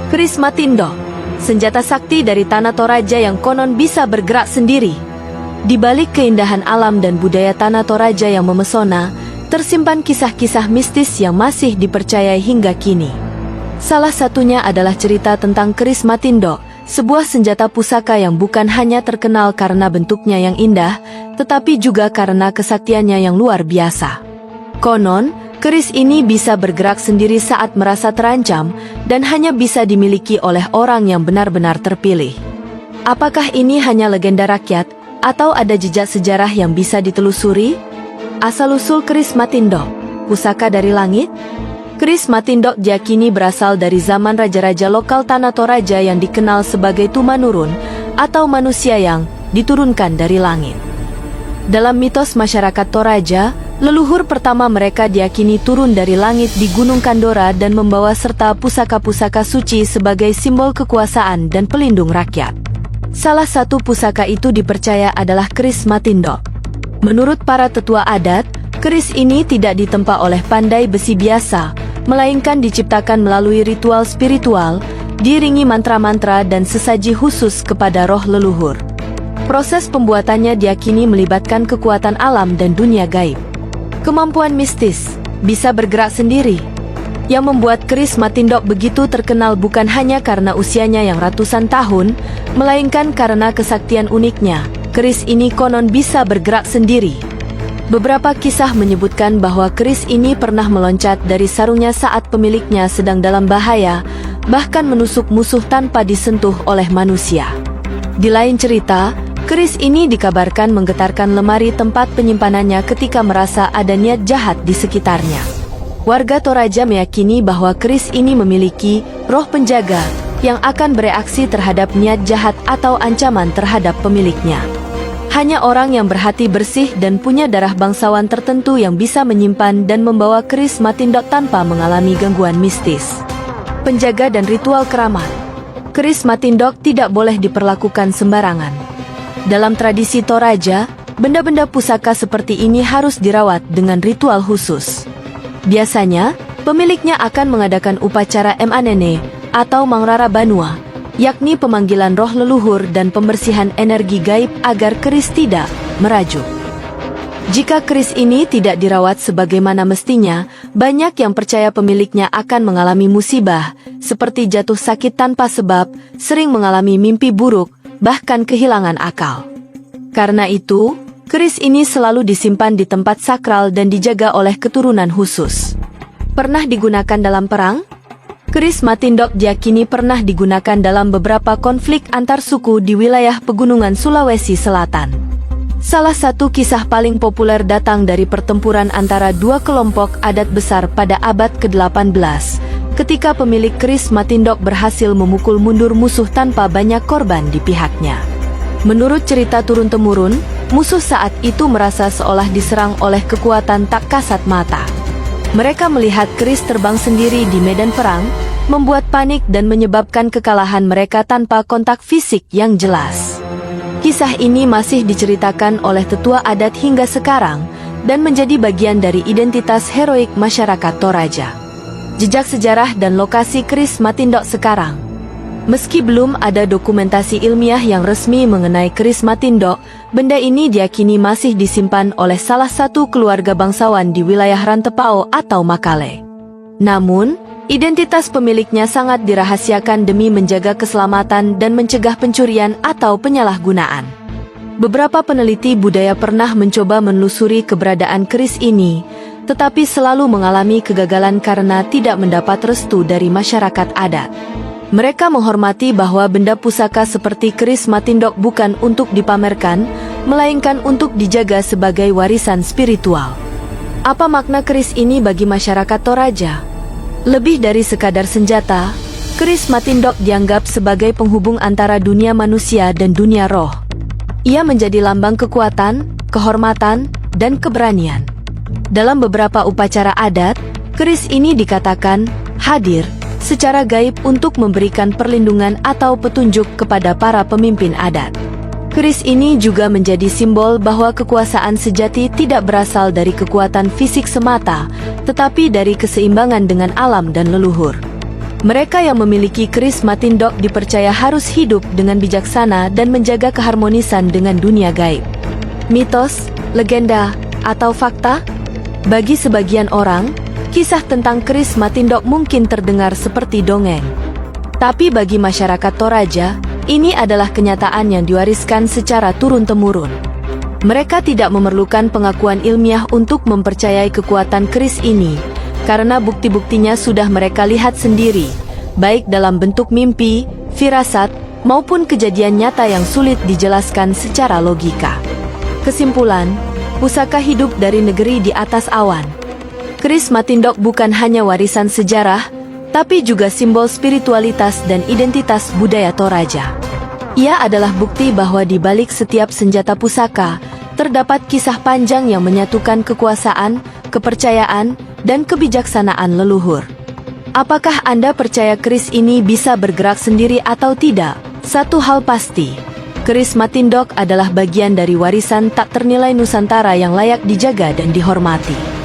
Keris Matindo, senjata sakti dari Tanah Toraja yang konon bisa bergerak sendiri. Di balik keindahan alam dan budaya Tanah Toraja yang memesona, tersimpan kisah-kisah mistis yang masih dipercayai hingga kini. Salah satunya adalah cerita tentang Keris Matindo, sebuah senjata pusaka yang bukan hanya terkenal karena bentuknya yang indah, tetapi juga karena kesaktiannya yang luar biasa. Konon, keris ini bisa bergerak sendiri saat merasa terancam, dan hanya bisa dimiliki oleh orang yang benar-benar terpilih. Apakah ini hanya legenda rakyat, atau ada jejak sejarah yang bisa ditelusuri? Asal-usul Keris Matindo, pusaka dari langit? Keris Matindo diyakini berasal dari zaman raja-raja lokal Tanah Toraja yang dikenal sebagai Tumanurun, atau manusia yang diturunkan dari langit. Dalam mitos masyarakat Toraja, leluhur pertama mereka diyakini turun dari langit di Gunung Kandora dan membawa serta pusaka-pusaka suci sebagai simbol kekuasaan dan pelindung rakyat. Salah satu pusaka itu dipercaya adalah Keris Matindo. Menurut para tetua adat, keris ini tidak ditempa oleh pandai besi biasa, melainkan diciptakan melalui ritual spiritual, diiringi mantra-mantra dan sesaji khusus kepada roh leluhur. Proses pembuatannya diyakini melibatkan kekuatan alam dan dunia gaib. Kemampuan mistis, bisa bergerak sendiri. Yang membuat Keris Matindo begitu terkenal bukan hanya karena usianya yang ratusan tahun, melainkan karena kesaktian uniknya. Keris ini konon bisa bergerak sendiri. Beberapa kisah menyebutkan bahwa keris ini pernah meloncat dari sarungnya saat pemiliknya sedang dalam bahaya, bahkan menusuk musuh tanpa disentuh oleh manusia. Di lain cerita, keris ini dikabarkan menggetarkan lemari tempat penyimpanannya ketika merasa ada niat jahat di sekitarnya. Warga Toraja meyakini bahwa keris ini memiliki roh penjaga yang akan bereaksi terhadap niat jahat atau ancaman terhadap pemiliknya. Hanya orang yang berhati bersih dan punya darah bangsawan tertentu yang bisa menyimpan dan membawa Keris Matindo tanpa mengalami gangguan mistis. Penjaga dan ritual keramat. Keris Matindo tidak boleh diperlakukan sembarangan. Dalam tradisi Toraja, benda-benda pusaka seperti ini harus dirawat dengan ritual khusus. Biasanya, pemiliknya akan mengadakan upacara Manene atau Mangrara Banua, yakni pemanggilan roh leluhur dan pembersihan energi gaib agar keris tidak merajuk. Jika keris ini tidak dirawat sebagaimana mestinya, banyak yang percaya pemiliknya akan mengalami musibah, seperti jatuh sakit tanpa sebab, sering mengalami mimpi buruk, bahkan kehilangan akal. Karena itu, keris ini selalu disimpan di tempat sakral dan dijaga oleh keturunan khusus. Pernah digunakan dalam perang? Keris Matindo diyakini pernah digunakan dalam beberapa konflik antar suku di wilayah pegunungan Sulawesi Selatan. Salah satu kisah paling populer datang dari pertempuran antara dua kelompok adat besar pada abad ke-18, ketika pemilik Keris Matindo berhasil memukul mundur musuh tanpa banyak korban di pihaknya. Menurut cerita turun-temurun, musuh saat itu merasa seolah diserang oleh kekuatan tak kasat mata. Mereka melihat keris terbang sendiri di medan perang, membuat panik dan menyebabkan kekalahan mereka tanpa kontak fisik yang jelas. Kisah ini masih diceritakan oleh tetua adat hingga sekarang, dan menjadi bagian dari identitas heroik masyarakat Toraja. Jejak sejarah dan lokasi Keris Matindo sekarang. Meski belum ada dokumentasi ilmiah yang resmi mengenai Keris Matindo, benda ini diyakini masih disimpan oleh salah satu keluarga bangsawan di wilayah Rantepao atau Makale. Namun, identitas pemiliknya sangat dirahasiakan demi menjaga keselamatan dan mencegah pencurian atau penyalahgunaan. Beberapa peneliti budaya pernah mencoba menelusuri keberadaan keris ini, tetapi selalu mengalami kegagalan karena tidak mendapat restu dari masyarakat adat. Mereka menghormati bahwa benda pusaka seperti Keris Matindo bukan untuk dipamerkan, melainkan untuk dijaga sebagai warisan spiritual. Apa makna keris ini bagi masyarakat Toraja? Lebih dari sekadar senjata, Keris Matindo dianggap sebagai penghubung antara dunia manusia dan dunia roh. Ia menjadi lambang kekuatan, kehormatan, dan keberanian. Dalam beberapa upacara adat, keris ini dikatakan hadir secara gaib untuk memberikan perlindungan atau petunjuk kepada para pemimpin adat. Keris ini juga menjadi simbol bahwa kekuasaan sejati tidak berasal dari kekuatan fisik semata, tetapi dari keseimbangan dengan alam dan leluhur. Mereka yang memiliki keris Matindog dipercaya harus hidup dengan bijaksana dan menjaga keharmonisan dengan dunia gaib. Mitos, legenda, atau fakta? Bagi sebagian orang, kisah tentang keris Matindog mungkin terdengar seperti dongeng. Tapi bagi masyarakat Toraja, ini adalah kenyataan yang diwariskan secara turun-temurun. Mereka tidak memerlukan pengakuan ilmiah untuk mempercayai kekuatan keris ini, karena bukti-buktinya sudah mereka lihat sendiri, baik dalam bentuk mimpi, firasat, maupun kejadian nyata yang sulit dijelaskan secara logika. Kesimpulan, pusaka hidup dari negeri di atas awan. Keris Matindog bukan hanya warisan sejarah, tapi juga simbol spiritualitas dan identitas budaya Toraja. Ia adalah bukti bahwa di balik setiap senjata pusaka, terdapat kisah panjang yang menyatukan kekuasaan, kepercayaan, dan kebijaksanaan leluhur. Apakah Anda percaya keris ini bisa bergerak sendiri atau tidak? Satu hal pasti, keris Matindog adalah bagian dari warisan tak ternilai Nusantara yang layak dijaga dan dihormati.